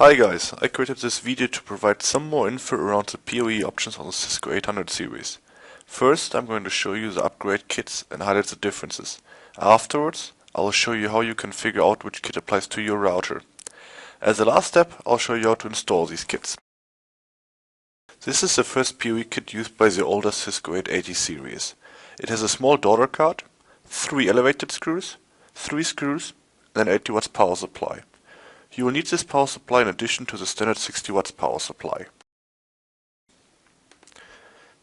Hi guys, I created this video to provide some more info around the PoE options on the Cisco 800 series. First, I'm going to show you the upgrade kits and highlight the differences. Afterwards, I'll show you how you can figure out which kit applies to your router. As a last step, I'll show you how to install these kits. This is the first PoE kit used by the older Cisco 880 series. It has a small Daughtercard, 3 elevated screws, 3 screws, and an 80 watts power supply. You will need this power supply in addition to the standard 60 watts power supply.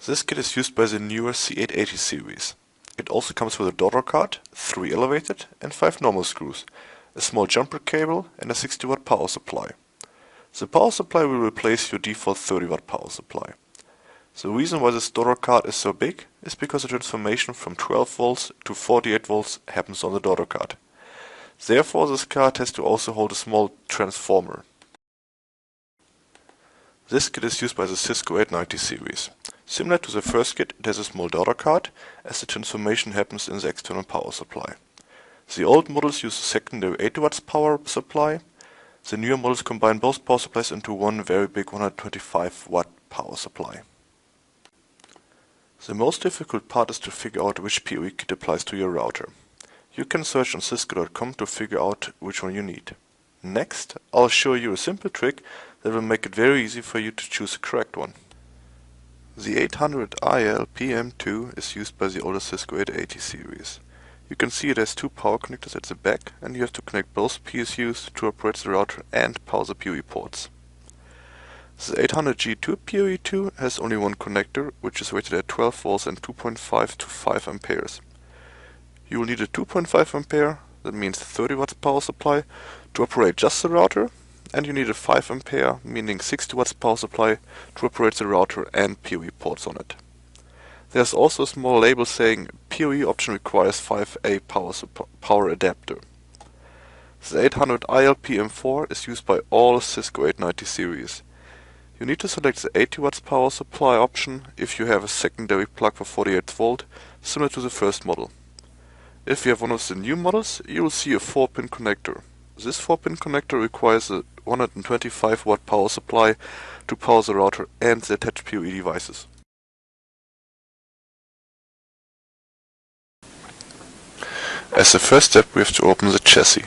This kit is used by the newer C880 series. It also comes with a Daughtercard, 3 elevated and 5 normal screws, a small jumper cable and a 60 watt power supply. The power supply will replace your default 30 watt power supply. The reason why this Daughtercard is so big is because the transformation from 12 volts to 48 volts happens on the Daughtercard. Therefore, this card has to also hold a small transformer. This kit is used by the Cisco 890 series. Similar to the first kit, it has a small Daughtercard, as the transformation happens in the external power supply. The old models use a secondary 80 watts power supply. The newer models combine both power supplies into one very big 125 watt power supply. The most difficult part is to figure out which PoE kit applies to your router. You can search on cisco.com to figure out which one you need. Next, I'll show you a simple trick that will make it very easy for you to choose the correct one. The 800IL PM2 is used by the older Cisco 880 series. You can see it has 2 power connectors at the back, and you have to connect both PSUs to operate the router and power the PoE ports. The 800G2 PoE2 has only one connector, which is rated at 12 volts and 2.5 to 5 amperes. You will need a 2.5 ampere, that means 30 watts power supply, to operate just the router, and you need a 5 ampere, meaning 60 watts power supply, to operate the router and PoE ports on it. There's also a small label saying PoE option requires 5A power adapter. The 800IL PM4 is used by all Cisco 890 series. You need to select the 80 watts power supply option if you have a secondary plug for 48 volt, similar to the first model. If you have one of the new models, you will see a 4-pin connector. This 4-pin connector requires a 125 watt power supply to power the router and the attached PoE devices. As the first step, we have to open the chassis.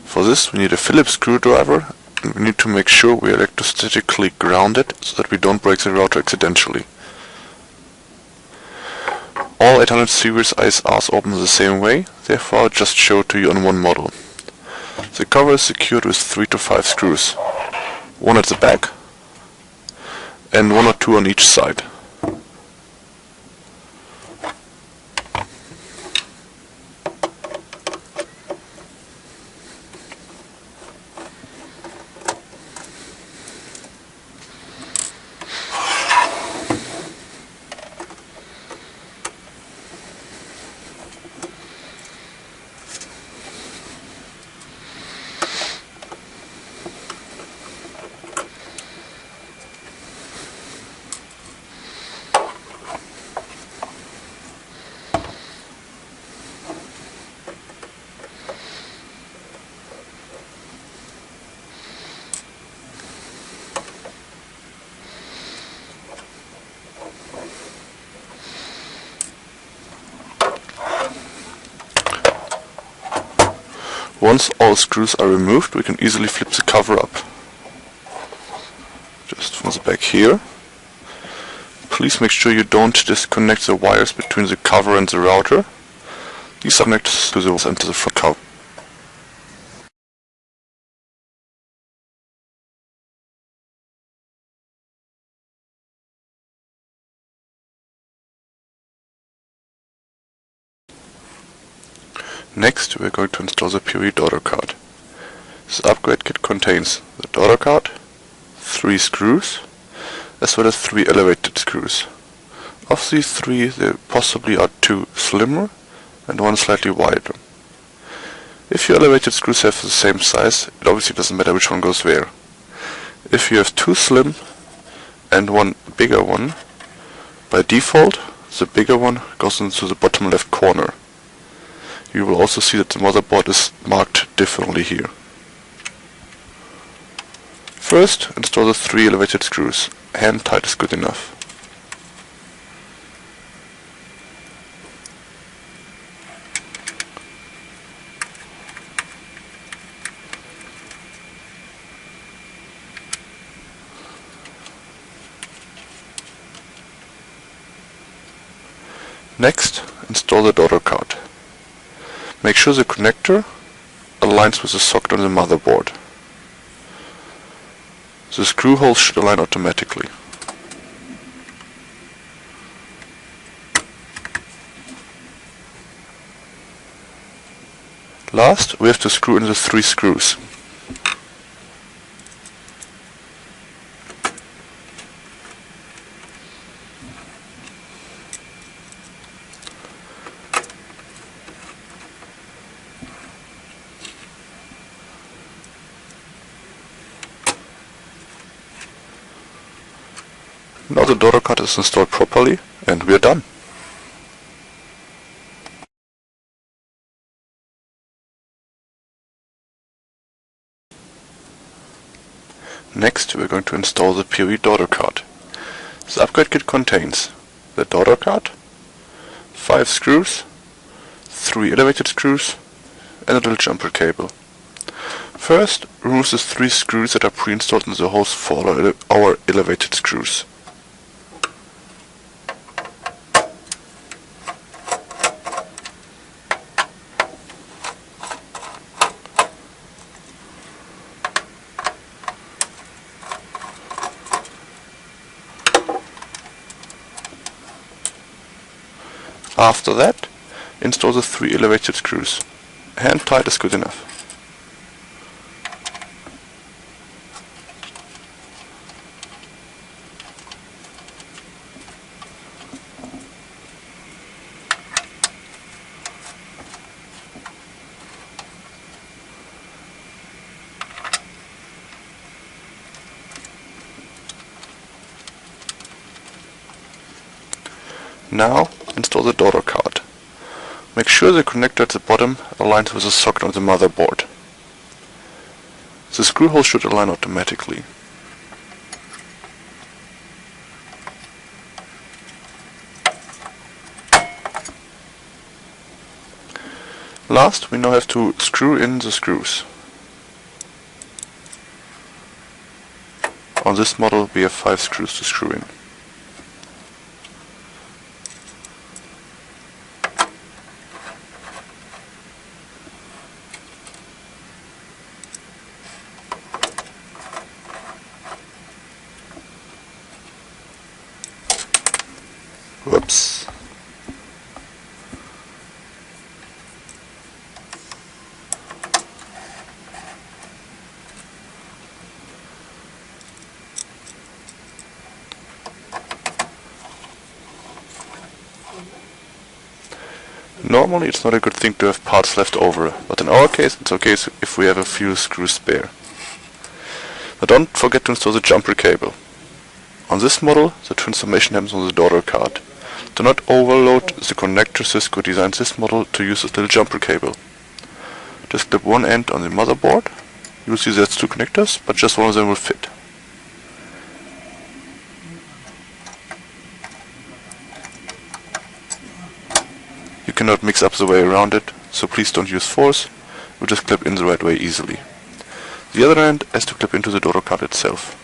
For this, we need a Phillips screwdriver, and we need to make sure we are electrostatically grounded so that we don't break the router accidentally. All 800 series ISRs open the same way, therefore I'll just show it to you on one model. The cover is secured with 3 to 5 screws, 1 at the back and 1 or 2 on each side. Once all screws are removed, we can easily flip the cover up. Just from the back here. Please make sure you don't disconnect the wires between the cover and the router. These are connected to the walls and to the front cover. Next, we are going to install the PoE Daughtercard. This upgrade kit contains the Daughtercard, 3 screws, as well as 3 elevated screws. Of these 3, there possibly are 2 slimmer and 1 slightly wider. If your elevated screws have the same size, it obviously doesn't matter which one goes where. If you have 2 slim and 1 bigger one, by default, the bigger one goes into the bottom left corner. You will also see that the motherboard is marked differently here. First, install the 3 elevated screws. Hand tight is good enough. Next, install the Daughtercard. Make sure the connector aligns with the socket on the motherboard. The screw holes should align automatically. Last, we have to screw in the 3 screws. Now the Daughtercard is installed properly, and we are done. Next, we are going to install the PoE Daughtercard. The upgrade kit contains the Daughtercard, 5 screws, 3 elevated screws, and a little jumper cable. First, remove the 3 screws that are pre-installed in the holes for our elevated screws. After that, install the 3 elevated screws. Hand tight is good enough. Now, install the Daughtercard. Make sure the connector at the bottom aligns with the socket on the motherboard. The screw holes should align automatically. Last, we now have to screw in the screws. On this model we have 5 screws to screw in. Whoops. Normally it's not a good thing to have parts left over, but in our case it's okay if we have a few screws spare. Now don't forget to install the jumper cable. On this model the transformation happens on the Daughtercard. Do not overload the connector. Cisco designed this model to use a little jumper cable. Just clip one end on the motherboard. You will see there's 2 connectors, but just one of them will fit. You cannot mix up the way around it, so please don't use force. It will just clip in the right way easily. The other end has to clip into the Daughtercard itself.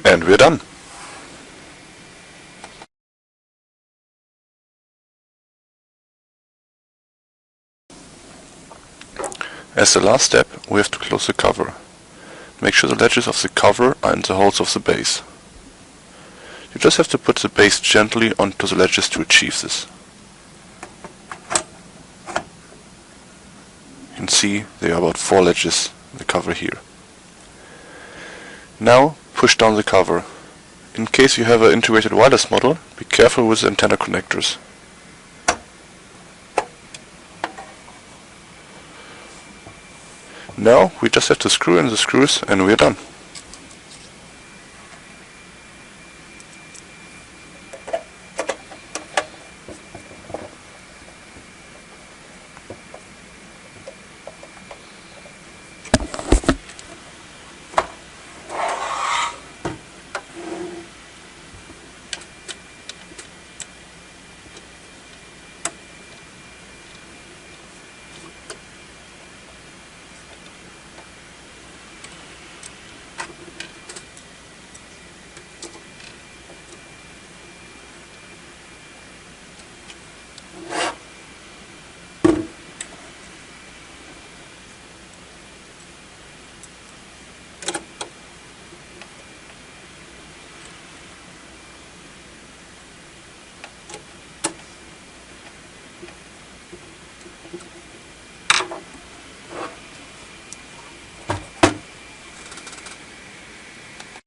And we're done. As the last step, we have to close the cover. Make sure the ledges of the cover are in the holes of the base. You just have to put the base gently onto the ledges to achieve this. You can see there are about 4 ledges in the cover here. Now push down the cover. In case you have an integrated wireless model, be careful with the antenna connectors. Now we just have to screw in the screws and we're done.